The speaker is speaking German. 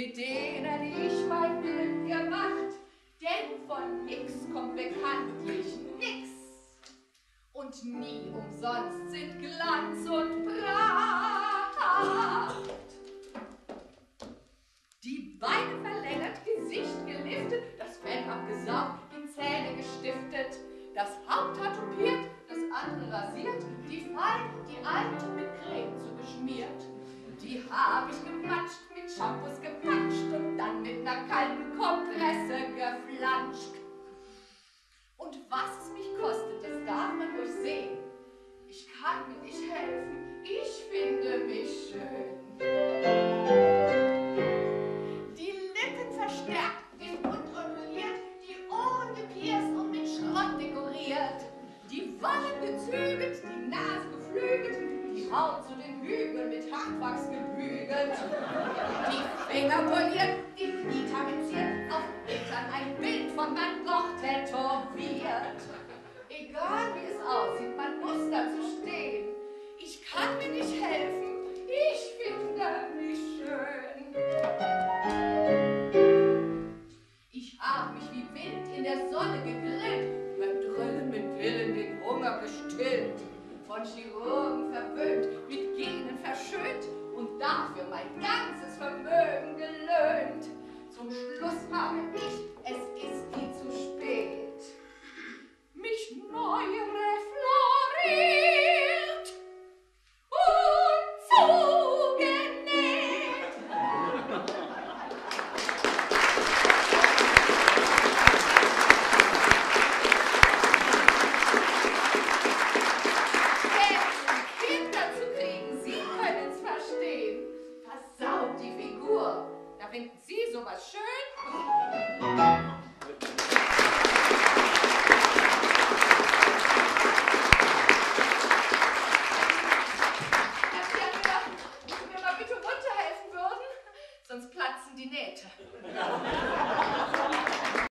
mit denen ich mein Glück gemacht, denn von nix kommt bekanntlich nix. Und nie umsonst sind Glanz und Pracht. Die Beine verlängert, Gesicht geliftet, das Fell abgesaugt, die Zähne gestiftet, das Haupt tätowiert, das andere rasiert, die Falten, die alte mit Creme zugeschmiert. Die hab ich gematscht, mit Shampoos gepatscht und dann mit ner kalten Kompresse geflanscht. Und was es mich kostet, das darf man ruhig sehen. Ich kann mir nicht helfen, ich finde mich schön. Die Lippen verstärkt, den Mund onduliert, die Ohren gepierst und mit Schrott dekoriert. Die Wangen gezügelt, die Nase geflügelt, die Haut zu den Hügeln mit Hartwachs gebügelt. Die Finger poliert, die Knie tapeziert, auf Hintern ein Bild von Van Gogh tätowiert. Egal wie es aussieht, man muss dazu stehen. Ich kann mir nicht helfen, ich finde mich schön. Ich hab mich wie Wind in der Sonne gegrillt, beim Drillen mit Pillen den Hunger gestillt. Von Chirurgen